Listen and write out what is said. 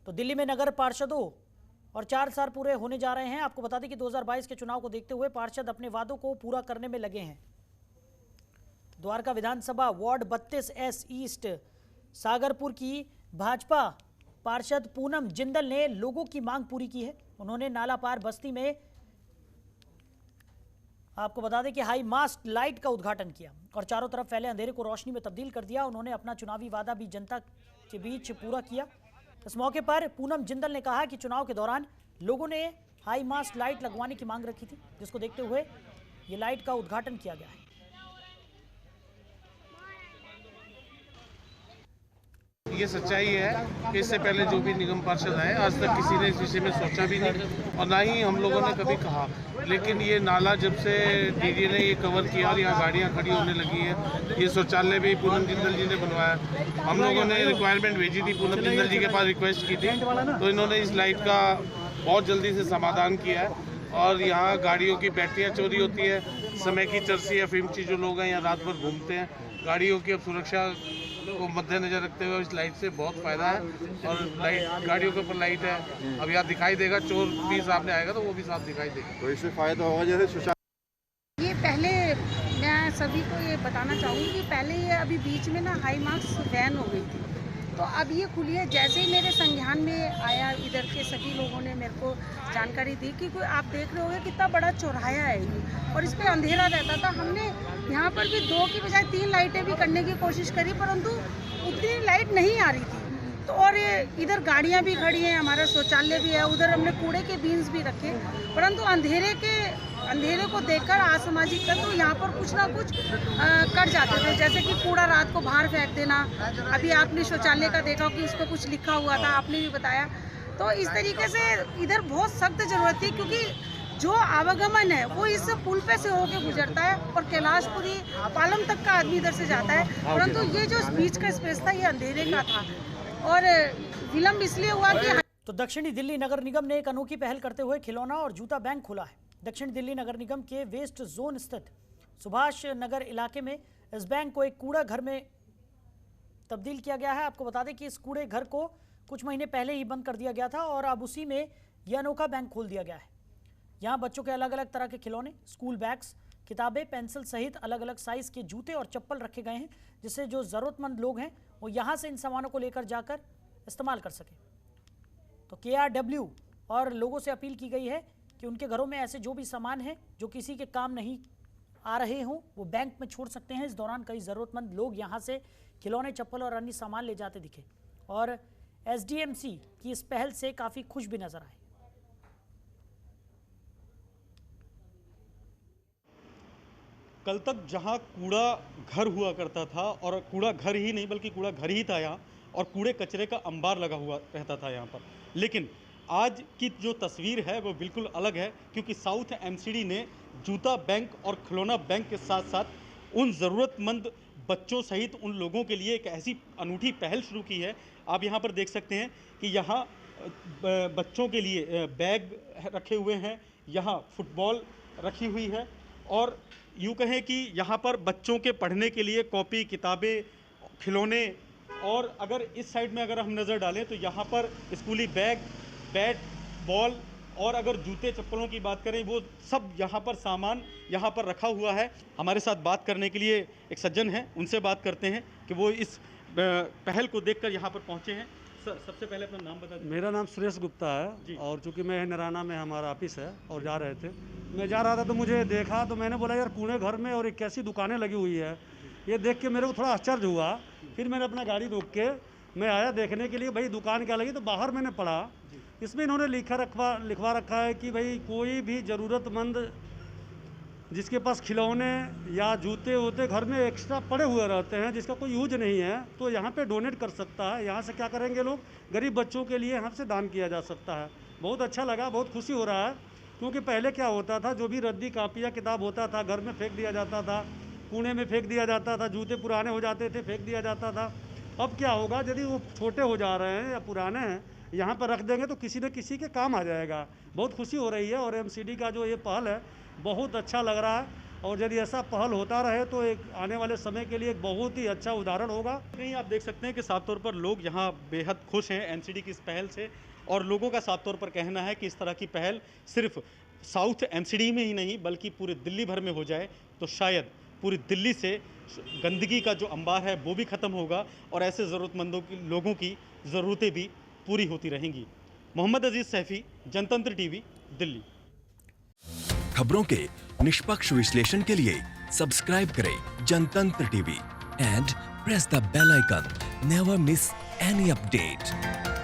तो दिल्ली में नगर पार्षदों और 4 साल पूरे होने जा रहे हैं। आपको बता दें कि 2022 के चुनाव को देखते हुए पार्षद अपने वादों को पूरा करने में लगे हैं। द्वारका विधानसभा वार्ड 32S ईस्ट सागरपुर की भाजपा पार्षद पूनम जिंदल ने लोगों की मांग पूरी की है। उन्होंने नाला पार बस्ती में आपको बता दें कि हाई मास्ट लाइट का उद्घाटन किया और चारों तरफ फैले अंधेरे को रोशनी में तब्दील कर दिया। उन्होंने अपना चुनावी वादा भी जनता के बीच पूरा किया। इस मौके पर पूनम जिंदल ने कहा कि चुनाव के दौरान लोगों ने हाई मास्ट लाइट लगवाने की मांग रखी थी, जिसको देखते हुए ये लाइट का उद्घाटन किया गया है। ये सच्चाई है कि इससे पहले जो भी निगम पार्षद आए आज तक किसी ने इस विषय में सोचा भी नहीं और ना ही हम लोगों ने कभी कहा। लेकिन ये नाला जब से डीडी ने ये कवर किया और यहाँ गाड़ियाँ खड़ी होने लगी है, ये शौचालय भी पूनम जिंदल जी ने बनवाया। हम लोगों ने रिक्वायरमेंट भेजी थी, पूनम जिंदल जी के पास रिक्वेस्ट की थी, तो इन्होंने इस लाइट का बहुत जल्दी से समाधान किया है। और यहाँ गाड़ियों की बैटरियाँ चोरी होती है, समय की चर्सी या फिल्म जो लोग हैं यहाँ रात भर घूमते हैं, गाड़ियों की अब सुरक्षा को मद्देनजर रखते हुए इस लाइट से बहुत फायदा है। और लाइट गाड़ियों के ऊपर लाइट है, अब यहाँ दिखाई देगा, चोर भी सामने आएगा तो वो भी साफ दिखाई देगा, तो इससे फायदा होगा। जैसे ये पहले मैं सभी को ये बताना चाहूँगी कि पहले ये अभी बीच में ना हाई मार्क्स बैन हो गई थी, तो अब ये खुली है। जैसे ही मेरे संज्ञान में आया, इधर के सभी लोगों ने मेरे को जानकारी दी कि कोई आप देख रहे होंगे कितना बड़ा चौराहा है ये और इस पर अंधेरा रहता था। हमने यहाँ पर भी 2 की बजाय 3 लाइटें भी करने की कोशिश करी, परंतु उतनी लाइट नहीं आ रही थी। तो और ये इधर गाड़ियाँ भी खड़ी हैं, हमारा शौचालय भी है, उधर हमने कूड़े के बीन्स भी रखे, परंतु अंधेरे को देखकर असामाजिक तत्व यहाँ पर कुछ ना कुछ कर जाते थे। जैसे कि कूड़ा रात को बाहर फेंक देना, अभी आपने शौचालय का देखा कि उस पर कुछ लिखा हुआ था, आपने भी बताया। तो इस तरीके से इधर बहुत सख्त जरूरत थी, क्योंकि जो आवागमन है वो इस पुल पे से होके गुजरता है और कैलाशपुरी पालम तक का आदमी इधर से जाता है, परंतु ये जो बीच का स्पेस था ये अंधेरे का था और विलम्ब इसलिए हुआ कि तो दक्षिणी दिल्ली नगर निगम ने एक अनोखी पहल करते हुए खिलौना और जूता बैंक खोला है। दक्षिण दिल्ली नगर निगम के वेस्ट जोन स्थित सुभाष नगर इलाके में इस बैंक को एक कूड़ा घर में तब्दील किया गया है। आपको बता दें कि इस कूड़े घर को कुछ महीने पहले ही बंद कर दिया गया था और अब उसी में यह अनोखा बैंक खोल दिया गया है। यहाँ बच्चों के अलग अलग तरह के खिलौने, स्कूल बैग्स, किताबें, पेंसिल सहित अलग अलग साइज के जूते और चप्पल रखे गए हैं, जिससे जो ज़रूरतमंद लोग हैं वो यहाँ से इन सामानों को लेकर जाकर इस्तेमाल कर सकें। तो KRW और लोगों से अपील की गई है कि उनके घरों में ऐसे जो भी सामान हैं जो किसी के काम नहीं आ रहे हों वो बैंक में छोड़ सकते हैं। इस दौरान कई ज़रूरतमंद लोग यहाँ से खिलौने, चप्पल और अन्य सामान ले जाते दिखे और SDMC की इस पहल से काफ़ी खुश भी नजर आए। कल तक जहां कूड़ा घर हुआ करता था, और कूड़ा घर ही नहीं बल्कि कूड़ा घर ही था यहाँ, और कूड़े कचरे का अंबार लगा हुआ रहता था यहाँ पर, लेकिन आज की जो तस्वीर है वो बिल्कुल अलग है, क्योंकि साउथ MCD ने जूता बैंक और खिलौना बैंक के साथ साथ उन ज़रूरतमंद बच्चों सहित उन लोगों के लिए एक ऐसी अनूठी पहल शुरू की है। आप यहाँ पर देख सकते हैं कि यहाँ बच्चों के लिए बैग रखे हुए हैं, यहाँ फुटबॉल रखी हुई है, और यूँ कहें कि यहाँ पर बच्चों के पढ़ने के लिए कॉपी, किताबें, खिलौने, और अगर इस साइड में अगर हम नज़र डालें तो यहाँ पर स्कूली बैग, बैट, बॉल, और अगर जूते चप्पलों की बात करें वो सब यहाँ पर सामान यहाँ पर रखा हुआ है। हमारे साथ बात करने के लिए एक सज्जन हैं, उनसे बात करते हैं कि वो इस पहल को देखकर यहाँ पर पहुँचे हैं। सर, सबसे पहले अपना नाम बता दीजिए। मेरा नाम सुरेश गुप्ता है और चूँकि मैं नराना में हमारा ऑफिस है और जा रहे थे, मैं जा रहा था तो मुझे देखा, तो मैंने बोला यार कूड़े घर में और एक कैसी दुकानें लगी हुई है, ये देख के मेरे को थोड़ा आश्चर्य हुआ। फिर मैंने अपना गाड़ी रोक के मैं आया देखने के लिए भाई दुकान क्या लगी, तो बाहर मैंने पढ़ा इसमें इन्होंने लिखवा रखा है कि भाई कोई भी ज़रूरतमंद जिसके पास खिलौने या जूते वूते घर में एक्स्ट्रा पड़े हुए रहते हैं, जिसका कोई यूज नहीं है, तो यहाँ पे डोनेट कर सकता है। यहाँ से क्या करेंगे लोग, गरीब बच्चों के लिए यहाँ से दान किया जा सकता है। बहुत अच्छा लगा, बहुत खुशी हो रहा है, क्योंकि पहले क्या होता था, जो भी रद्दी कापी या किताब होता था घर में फेंक दिया जाता था, कूड़े में फेंक दिया जाता था, जूते पुराने हो जाते थे फेंक दिया जाता था। अब क्या होगा, यदि वो छोटे हो जा रहे हैं या पुराने हैं, यहाँ पर रख देंगे तो किसी न किसी के काम आ जाएगा। बहुत खुशी हो रही है और MCD का जो ये पहल है बहुत अच्छा लग रहा है और यदि ऐसा पहल होता रहे तो एक आने वाले समय के लिए एक बहुत ही अच्छा उदाहरण होगा। कहीं आप देख सकते हैं कि साफ तौर पर लोग यहाँ बेहद खुश हैं एनसीडी की इस पहल से, और लोगों का साफ तौर पर कहना है कि इस तरह की पहल सिर्फ साउथ एनसीडी में ही नहीं बल्कि पूरे दिल्ली भर में हो जाए तो शायद पूरी दिल्ली से गंदगी का जो अंबार है वो भी ख़त्म होगा और ऐसे ज़रूरतमंदों की लोगों की ज़रूरतें भी पूरी होती रहेंगी। मोहम्मद अजीज सैफी, जनतंत्र टीवी, दिल्ली। खबरों के निष्पक्ष विश्लेषण के लिए सब्सक्राइब करें Jantantra TV and press the bell icon. Never miss any update.